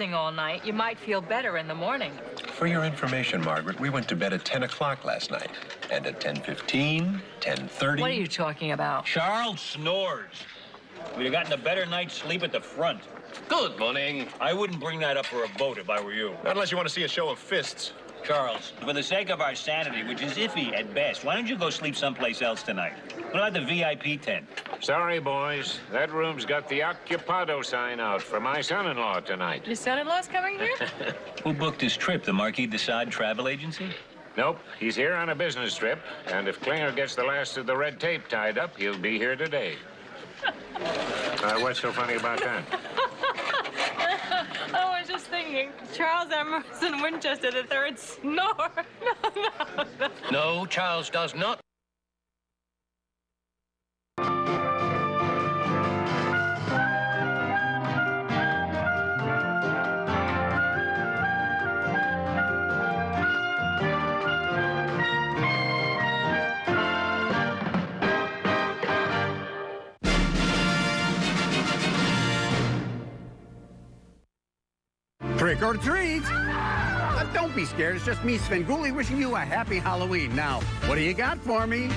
schmoozing all night, you might feel better in the morning. For your information, Margaret, we went to bed at 10 o'clock last night. And at 10:15, 10:30... What are you talking about? Charles snores. We'd have gotten a better night's sleep at the front. Good morning. I wouldn't bring that up for a vote if I were you. Not unless you want to see a show of fists. Charles, for the sake of our sanity, which is iffy at best, why don't you go sleep someplace else tonight? What about the VIP tent? Sorry, boys. That room's got the Occupado sign out for my son-in-law tonight. Your son-in-law's coming here? Who booked his trip? The Marquis de Sade travel agency? Nope, he's here on a business trip, and if Klinger gets the last of the red tape tied up, he'll be here today. What's so funny about that? I was just thinking, Charles Emerson Winchester III snore. No. No, Charles does not. Trick or treat! Don't be scared. It's just me, Svengoolie, wishing you a happy Halloween. Now, what do you got for me?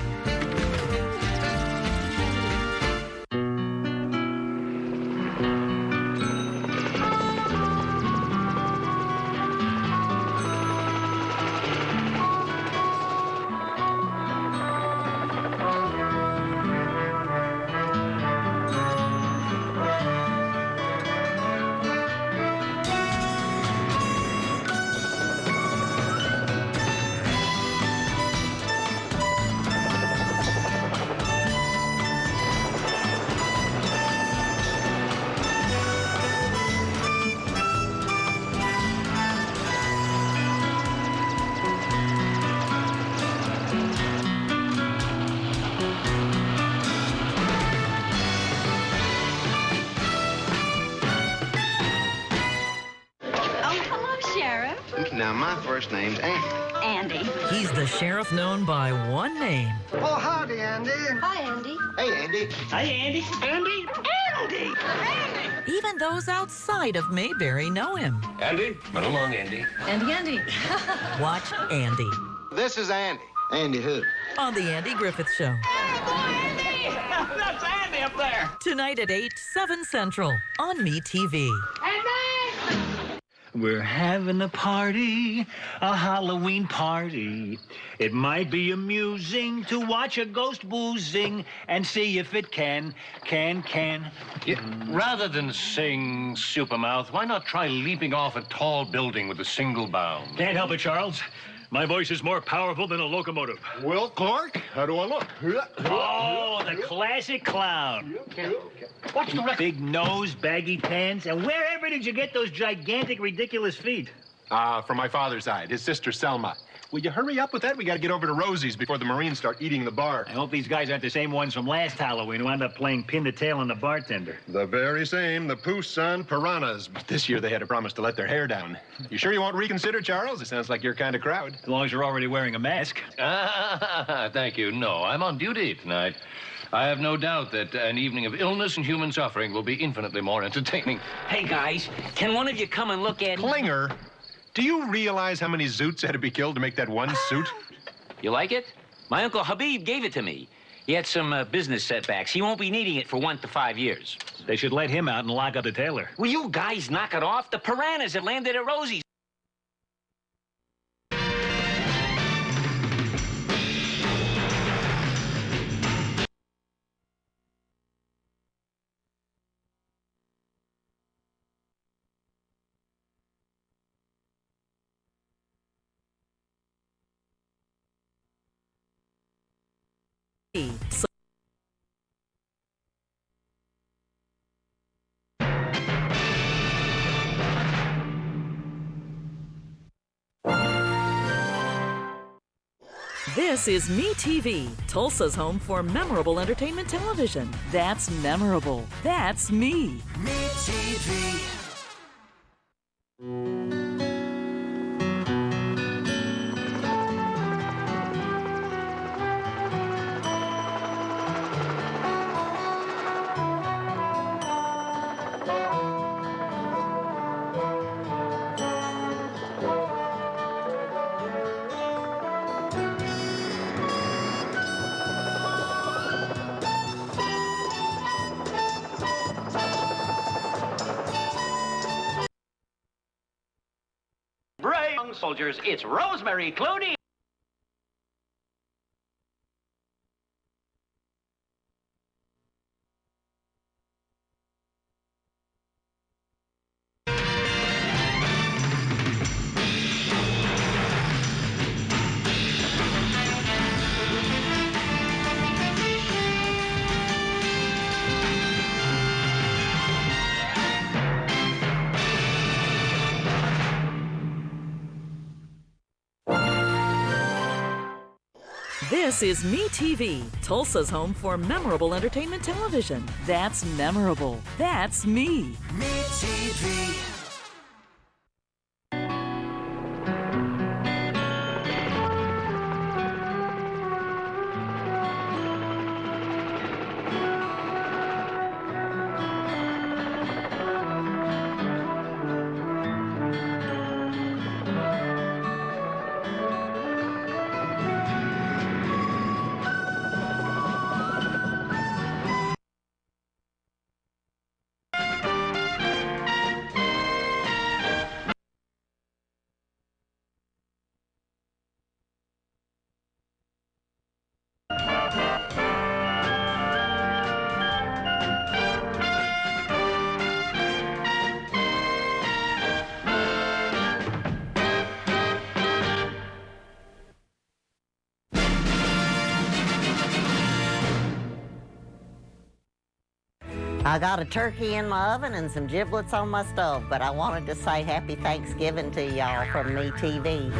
Now, my first name's Andy. Andy. He's the sheriff known by one name. Oh, howdy, Andy. Hi, Andy. Hey, Andy. Hi, Andy. Andy. Andy. Andy! Even those outside of Mayberry know him. Andy? Run along, Andy. Andy. Watch Andy This is Andy. Andy who? on The Andy Griffith Show. Hey, boy, Andy! That's Andy up there. Tonight at 8, 7 Central on MeTV. We're having a party, a Halloween party. It might be amusing to watch a ghost boozing and see if it can. Yeah, rather than sing Supermouth, why not try leaping off a tall building with a single bound? Can't help it, Charles. My voice is more powerful than a locomotive. Well, Clark, how do I look? Oh, the classic clown. What's the record? Big nose, baggy pants, and wherever did you get those gigantic, ridiculous feet? From my father's side, his sister Selma. Will you hurry up with that? We got to get over to Rosie's before the Marines start eating the bar. I hope these guys aren't the same ones from last Halloween who wound up playing pin the tail on the bartender. The very same, the Poussin Piranhas. But this year they had to promise to let their hair down. You sure you won't reconsider, Charles? It sounds like your kind of crowd. As long as you're already wearing a mask. Thank you. No, I'm on duty tonight. I have no doubt that an evening of illness and human suffering will be infinitely more entertaining. Hey, guys, can one of you come and look at... Klinger, do you realize how many Zoots had to be killed to make that one suit? You like it? My Uncle Habib gave it to me. He had some business setbacks. He won't be needing it for 1 to 5 years. They should let him out and lock up the tailor. Will you guys knock it off? The piranhas that landed at Rosie's. This is MeTV, Tulsa's home for memorable entertainment television. That's memorable. That's me. MeTV. soldiers, it's Rosemary Clooney. This is MeTV, Tulsa's home for memorable entertainment television. That's memorable. That's me. MeTV. I got a turkey in my oven and some giblets on my stove, but I wanted to say Happy Thanksgiving to y'all from MeTV.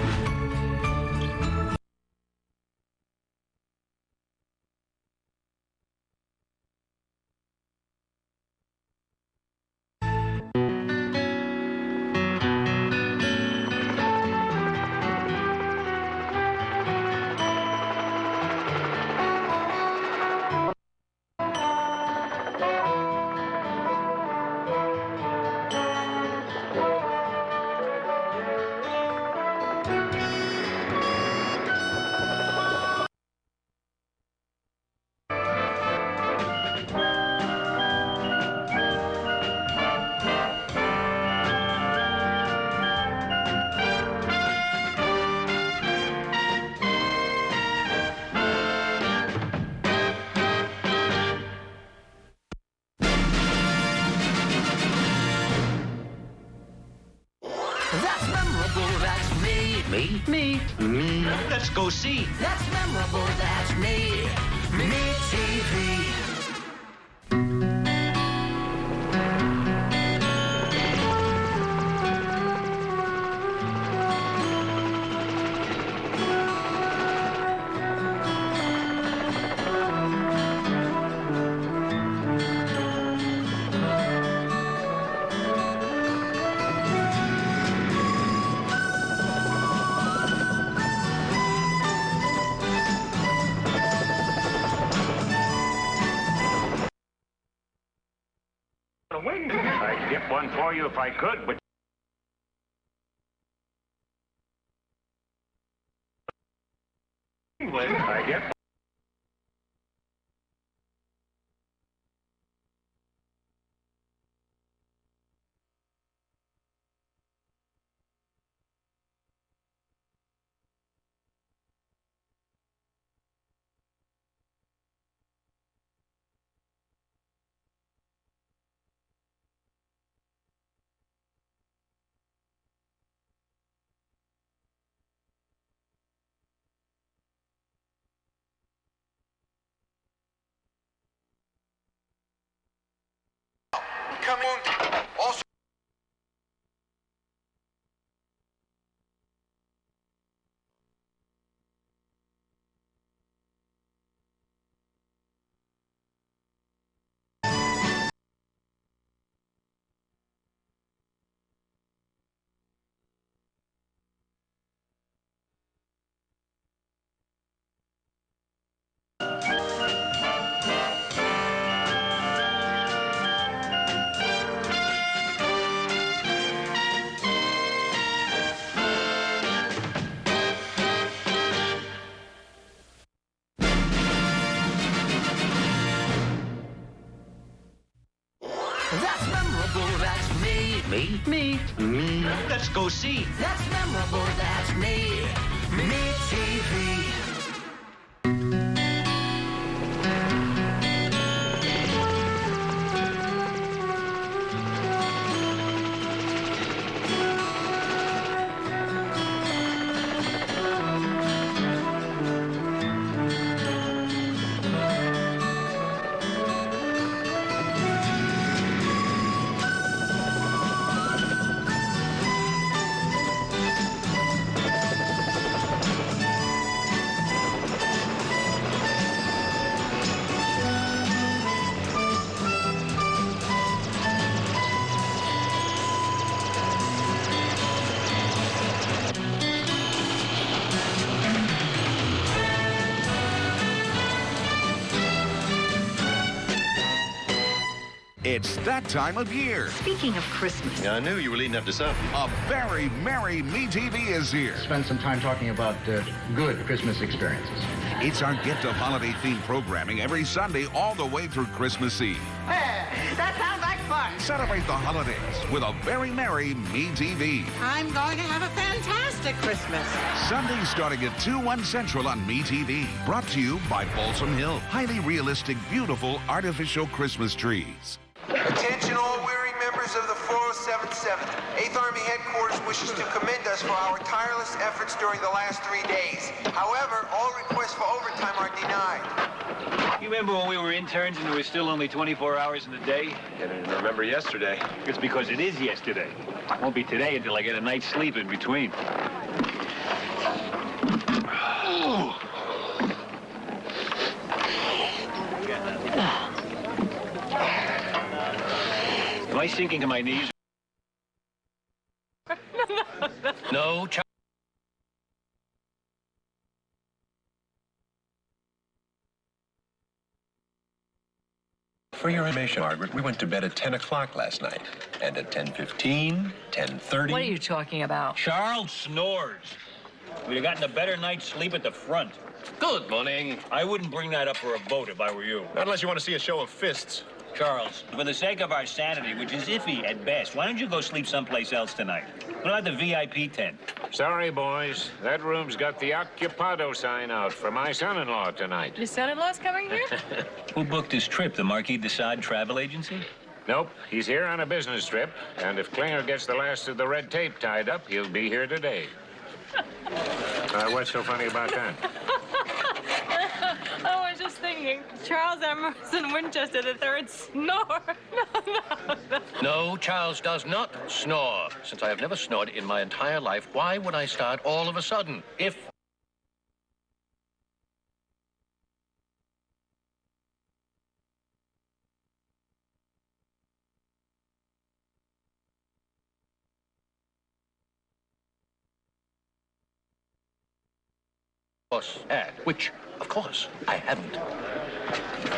That's memorable, that's me. Me? Me. Let's go see. That's memorable, that's me. MeTV. I'd get one for you if I could, but... I get... Coming. Also. Me. Me. Let's go see. That's memorable, that's me. MeTV. It's that time of year. Speaking of Christmas. Yeah, I knew you were leading up to something. A very merry MeTV is here. Spend some time talking about good Christmas experiences. It's our gift of holiday-themed programming every Sunday all the way through Christmas Eve. That sounds like fun. Celebrate the holidays with a very merry MeTV. I'm going to have a fantastic Christmas. Sundays starting at 2/1 Central on MeTV. Brought to you by Balsam Hill. Highly realistic, beautiful, artificial Christmas trees. Attention all weary members of the 4077. 8th Army Headquarters wishes to commend us for our tireless efforts during the last 3 days. However, all requests for overtime are denied. You remember when we were interns and there was still only 24 hours in the day? I didn't remember yesterday. It's because it is yesterday. It won't be today until I get a night's sleep in between. Am I sinking to my knees? No, For your information, Margaret, we went to bed at 10 o'clock last night. And at 10:15, 10:30... What are you talking about? Charles snores. We'd have gotten a better night's sleep at the front. Good morning. I wouldn't bring that up for a vote if I were you. Not unless you want to see a show of fists. Charles, for the sake of our sanity, which is iffy at best, why don't you go sleep someplace else tonight? What about the VIP tent? Sorry, boys. That room's got the Occupado sign out for my son-in-law tonight. Your son-in-law's coming here? Who booked his trip? The Marquis de Sade Travel Agency? Nope. He's here on a business trip, and if Klinger gets the last of the red tape tied up, he'll be here today. What's so funny about that? Oh, I was just thinking. Charles Emerson Winchester III snore. No. No, Charles does not snore. Since I have never snored in my entire life, why would I start all of a sudden? If... which, of course, I haven't.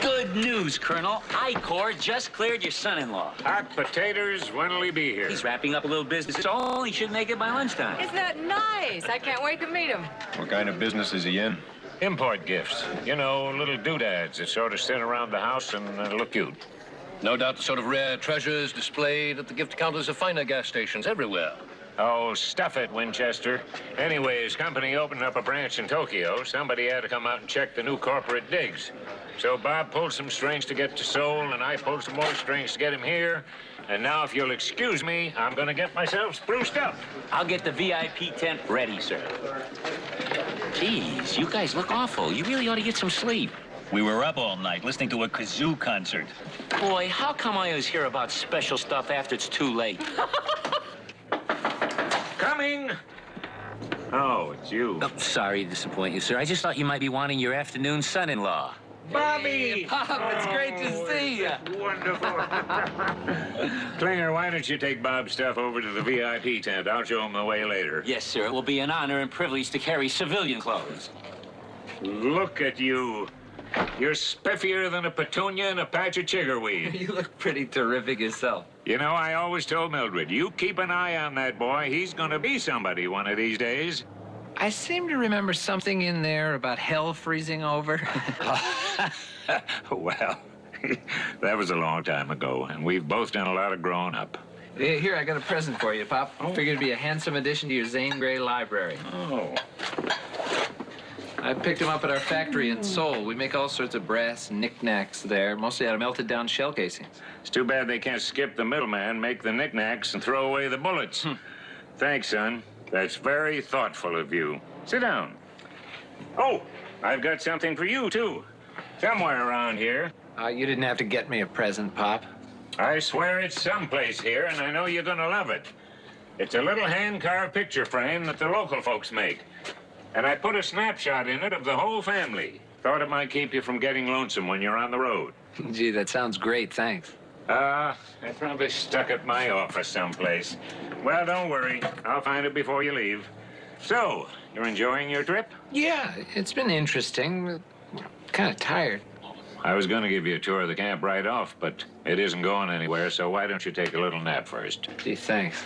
Good news, Colonel. I-Corps just cleared your son-in-law. Hot potatoes, when'll he be here? He's wrapping up a little business, so he should make it by lunchtime. Isn't that nice? I can't wait to meet him. What kind of business is he in? Import gifts. You know, little doodads that sort of sit around the house and look cute. No doubt the sort of rare treasures displayed at the gift counters of finer gas stations everywhere. Oh, stuff it, Winchester. Anyway, his company opened up a branch in Tokyo. Somebody had to come out and check the new corporate digs. So Bob pulled some strings to get to Seoul, and I pulled some more strings to get him here. And now, if you'll excuse me, I'm going to get myself spruced up. I'll get the VIP tent ready, sir. Geez, you guys look awful. You really ought to get some sleep. We were up all night listening to a kazoo concert. Boy, how come I always hear about special stuff after it's too late? Coming! Oh, it's you. Oh, sorry to disappoint you, sir. I just thought you might be wanting your afternoon son-in-law. Bobby! Pop, it's great to see you. Wonderful. Klinger, why don't you take Bob's stuff over to the VIP tent? I'll show him the way later. Yes, sir. It will be an honor and privilege to carry civilian clothes. Look at you. You're spiffier than a petunia and a patch of chiggerweed. You look pretty terrific yourself. You know, I always told Mildred, you keep an eye on that boy. He's going to be somebody one of these days. I seem to remember something in there about hell freezing over. Well, that was a long time ago, and we've both done a lot of growing up. Here, I got a present for you, Pop. Figured it'd be a handsome addition to your Zane Grey library. Oh. I picked them up at our factory in Seoul. We make all sorts of brass knickknacks there, mostly out of melted down shell casings. It's too bad they can't skip the middleman, make the knickknacks, and throw away the bullets. Thanks, son. That's very thoughtful of you. Sit down. Oh, I've got something for you, too. Somewhere around here. You didn't have to get me a present, Pop. I swear it's someplace here, and I know you're gonna love it. It's a little hand-carved picture frame that the local folks make. And I put a snapshot in it of the whole family. Thought it might keep you from getting lonesome when you're on the road. Gee, that sounds great, thanks. I probably stuck at my office someplace. Well, don't worry. I'll find it before you leave. So, you're enjoying your trip? Yeah, it's been interesting. Kind of tired. I was going to give you a tour of the camp right off, but it isn't going anywhere, so why don't you take a little nap first? Gee, thanks.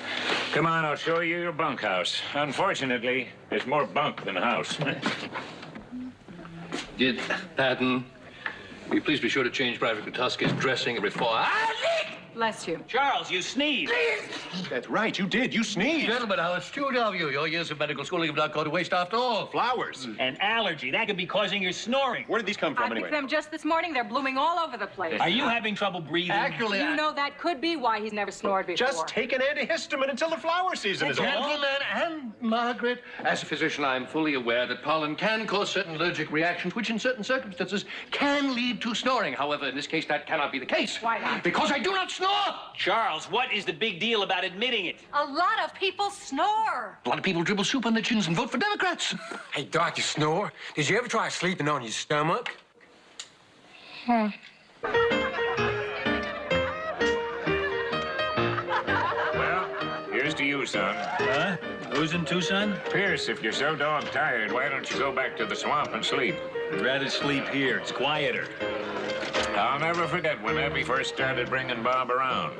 Come on, I'll show you your bunkhouse. Unfortunately, there's more bunk than house. Did Patton, will you please be sure to change Private Kutuski's dressing every 4 hours? Bless you. Charles, you sneezed. That's right, you did. You sneezed. Gentlemen, how astute of you. Your years of medical schooling have not gone to waste after all. Flowers. An allergy. That could be causing your snoring. Where did these come from, I anyway? picked them just this morning. They're blooming all over the place. Are you having trouble breathing? Actually, You know that could be why he's never snored before. Just take an antihistamine until the flower season is over. Gentlemen and Margaret, as a physician, I'm fully aware that pollen can cause certain allergic reactions, which in certain circumstances can lead to snoring. However, in this case, that cannot be the case. Why not? Because I do not snore! Charles, what is the big deal about admitting it? A lot of people snore. A lot of people dribble soup on their chins and vote for Democrats. Hey, Doc, you snore? Did you ever try sleeping on your stomach? Well, here's to you, son. Huh? Who's in Tucson? Pierce, if you're so dog tired, why don't you go back to the swamp and sleep? I'd rather sleep here. It's quieter. I'll never forget when Abby first started bringing Bob around,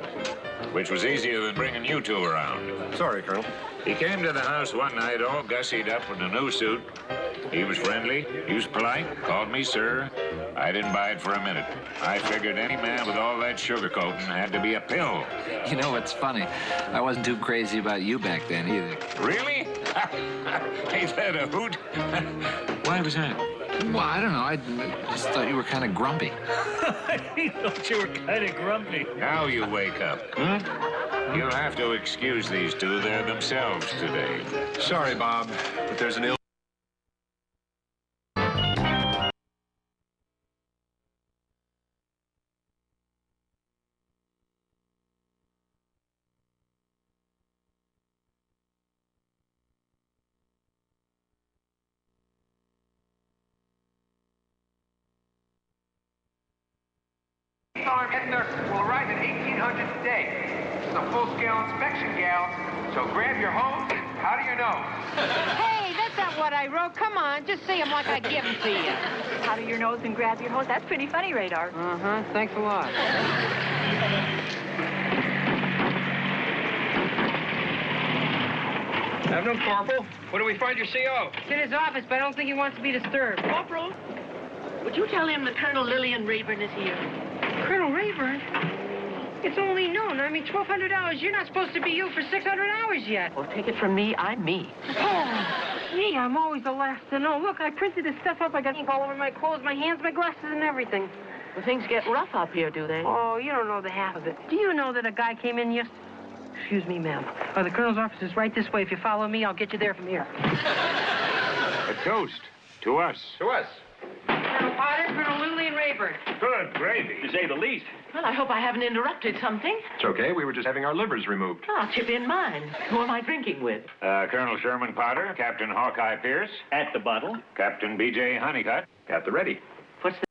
which was easier than bringing you two around. Sorry, Colonel. He came to the house one night all gussied up in a new suit. He was friendly, he was polite, called me sir. I didn't buy it for a minute. I figured any man with all that sugar coating had to be a pill. You know what's funny? I wasn't too crazy about you back then either. Really? Ain't that a hoot? Why was that? Well, I don't know. I just thought you were kind of grumpy. I thought you were kind of grumpy. Now you wake up. You'll have to excuse these two. They're themselves today. Sorry, Bob, but there's an ill... Will arrive at 1800 today. This is a full-scale inspection, gals. So grab your hose. How do you know? Hey, that's not what I wrote. Come on, just say them like I give them to you. Powder your nose and grab your hose. That's pretty funny, Radar. Uh-huh. Thanks a lot. Afternoon, Corporal. Where do we find your CO? It's in his office, but I don't think he wants to be disturbed. Corporal, would you tell him that Colonel Lillian Rayburn is here? Colonel Rayburn? It's only noon. I mean, $1,200. You're not supposed to be you for 600 hours yet. Well, take it from me, I'm me. Oh, me, I'm always the last to know. Look, I printed this stuff up. I got ink all over my clothes, my hands, my glasses, and everything. Well, things get rough up here, do they? Oh, you don't know the half of it. Do you know that a guy came in Excuse me, ma'am. The Colonel's office is right this way. If you follow me, I'll get you there from here. A toast. To us. To us. Colonel Potter, Colonel Lillian Rayburn. Good gravy. To say the least. Well, I hope I haven't interrupted something. It's okay. We were just having our livers removed. I'll chip in mine. Who am I drinking with? Colonel Sherman Potter, Captain Hawkeye Pierce. At the bottle. Captain B.J. Honeycutt. At the ready. What's the...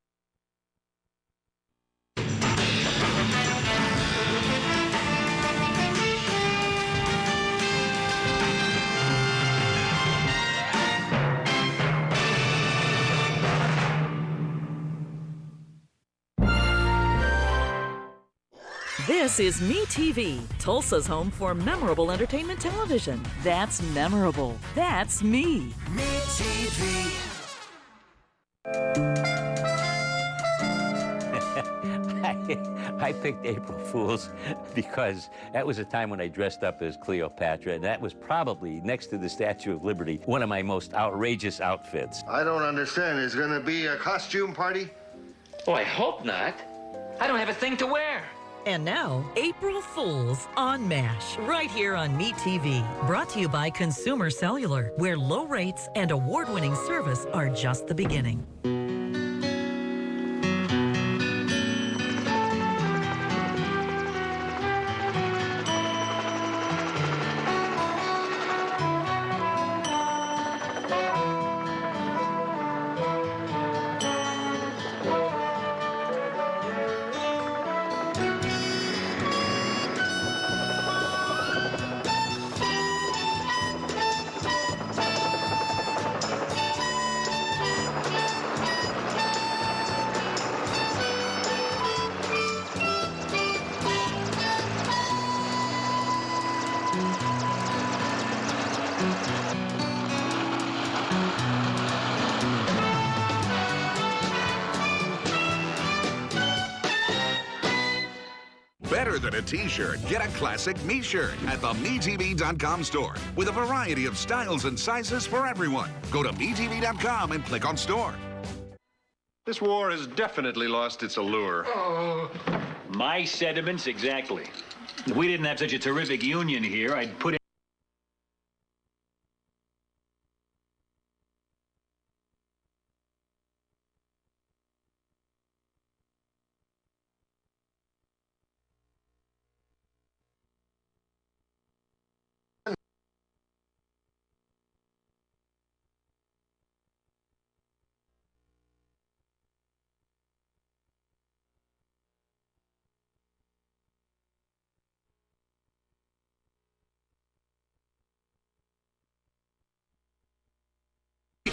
This is MeTV, Tulsa's home for memorable entertainment television. That's memorable. That's me. MeTV. I picked April Fool's because that was a time when I dressed up as Cleopatra, and that was probably, next to the Statue of Liberty, one of my most outrageous outfits. I don't understand. Is going to be a costume party? Oh, I hope not. I don't have a thing to wear. And now, April Fools on MASH, right here on MeTV. Brought to you by Consumer Cellular, where low rates and award-winning service are just the beginning. Better than a t-shirt, get a classic Me shirt at the MeTV.com store with a variety of styles and sizes for everyone. Go to MeTV.com and click on store. This war has definitely lost its allure. My sentiments exactly. If we didn't have such a terrific union here, I'd put it.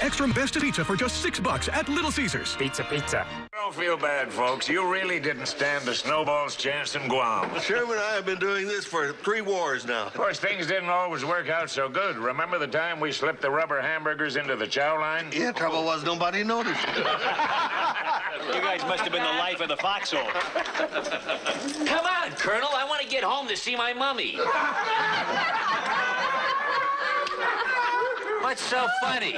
Extra best pizza for just $6 at Little Caesars. Pizza. Don't feel bad, folks. You really didn't stand a snowball's chance in Guam. Sherman and I have been doing this for 3 wars now. Of course, things didn't always work out so good. Remember the time we slipped the rubber hamburgers into the chow line? Yeah, trouble was nobody noticed. You guys must have been the life of the foxhole. Come on, Colonel. I want to get home to see my mummy. What's so funny?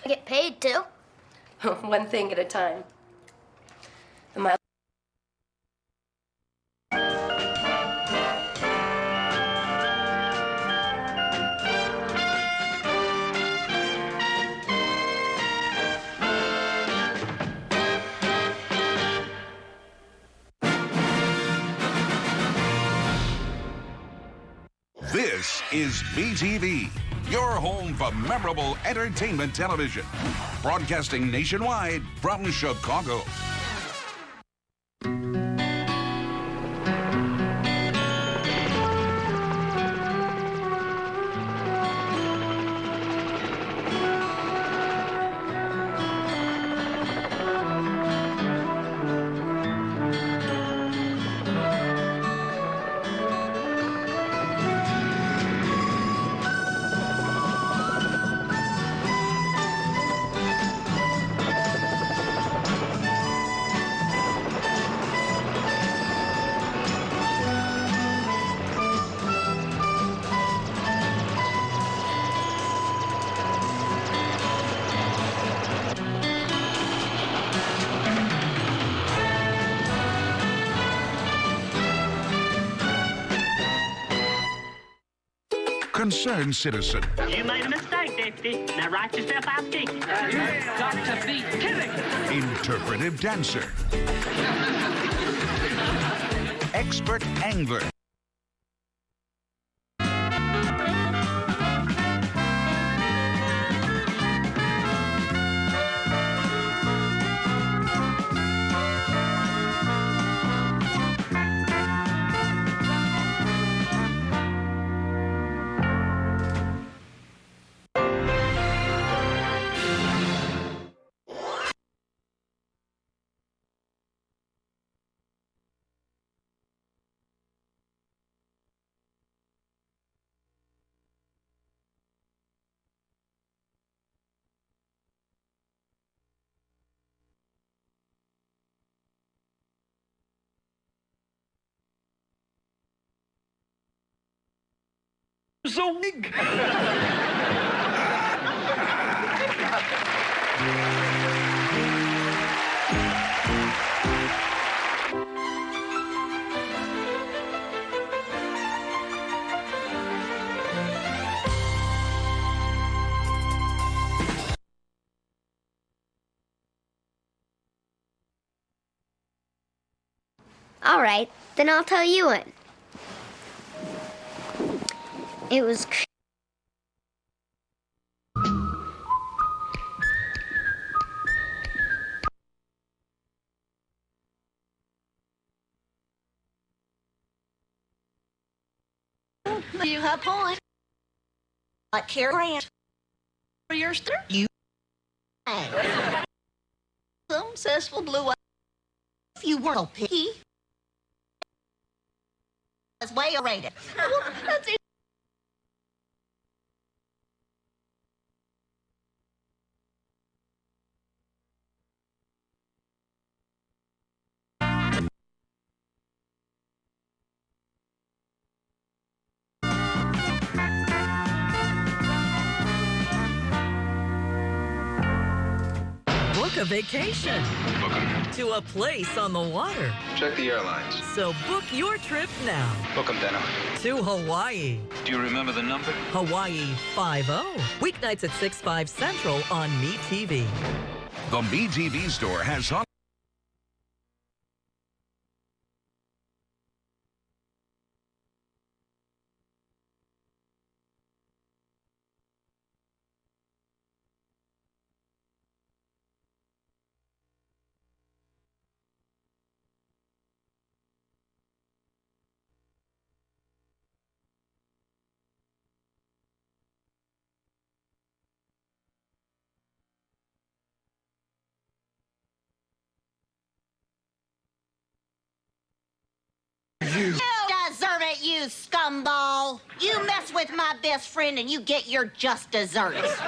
I get paid too. One thing at a time. Am I? This is MeTV, your home for memorable entertainment television. Broadcasting nationwide from Chicago. Concerned citizen. You made a mistake, Deputy. Now write yourself out ticket. You've got to be kidding. Interpretive dancer. Expert angler. So big. All right, then I'll tell you one. It was... You have point. Like Cary Grant. For your stir, you. Successful blue eye. If you weren't picky. That's way rated. That's it. Book a vacation to a place on the water. Check the airlines. So book your trip now Book 'em, Dano. to Hawaii. Do you remember the number? Hawaii 5-0. Weeknights at 6/5 Central on MeTV. The MeTV store has You deserve it, you scumball. You mess with my best friend and you get your just desserts.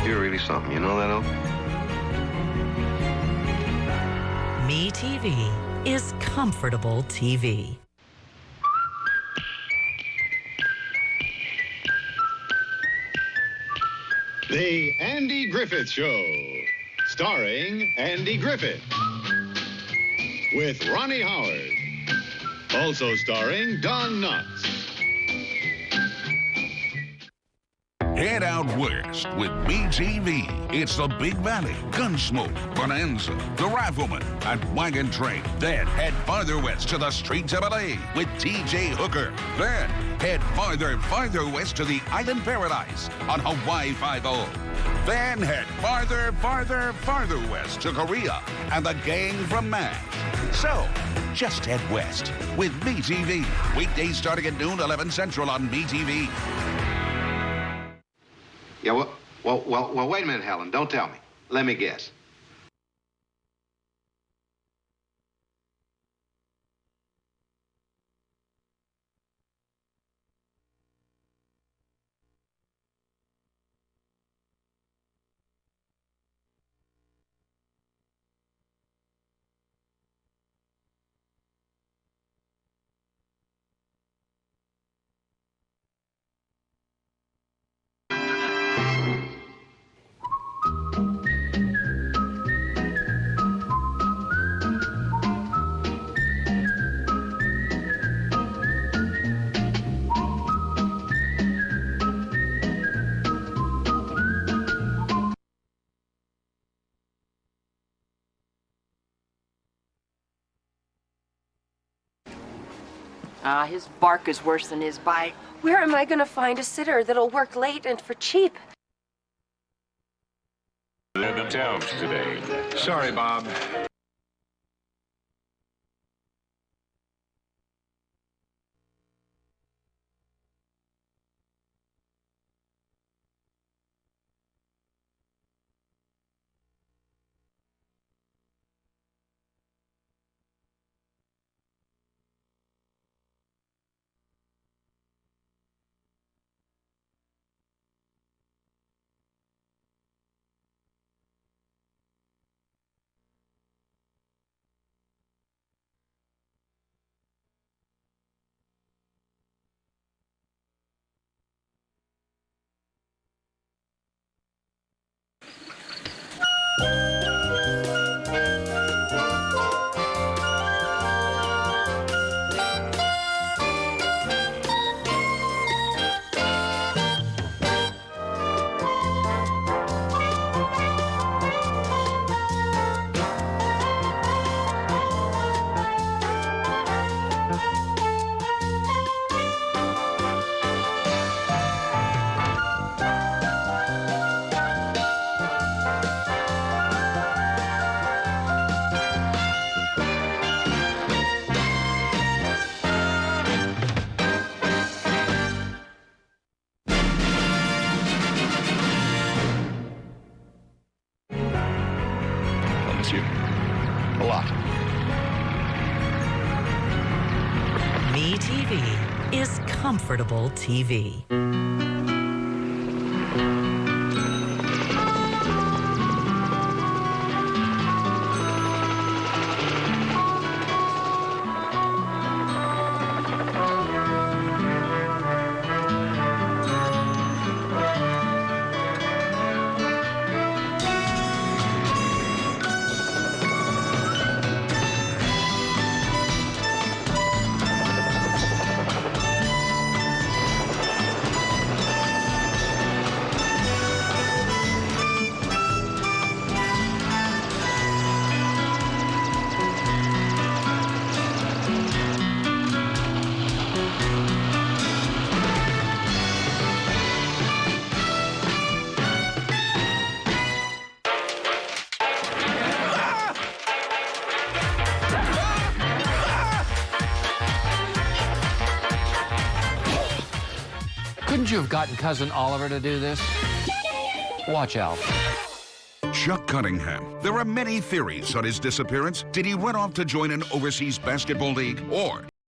You're really something, you know that, Elf? MeTV is comfortable TV. The Andy Griffith Show, starring Andy Griffith, with Ronnie Howard, also starring Don Knotts. Head out west with MeTV. It's the Big Valley, Gunsmoke, Bonanza, The Rifleman, and Wagon Train. Then head farther west to the streets of LA with TJ Hooker. Then head farther west to the Island Paradise on Hawaii 5-0. Then head farther west to Korea and the gang from MASH. So, just head west with MeTV. Weekdays starting at noon, 11 Central on MeTV. Yeah, well, wait a minute, Helen. Don't tell me. Let me guess. His bark is worse than his bite. Where am I going to find a sitter that'll work late and for cheap? Themselves today. Sorry, Bob. You. A lot. MeTV is comfortable TV. Couldn't you have gotten Cousin Oliver to do this? Watch out. Chuck Cunningham. There are many theories on his disappearance. Did he run off to join an overseas basketball league? Or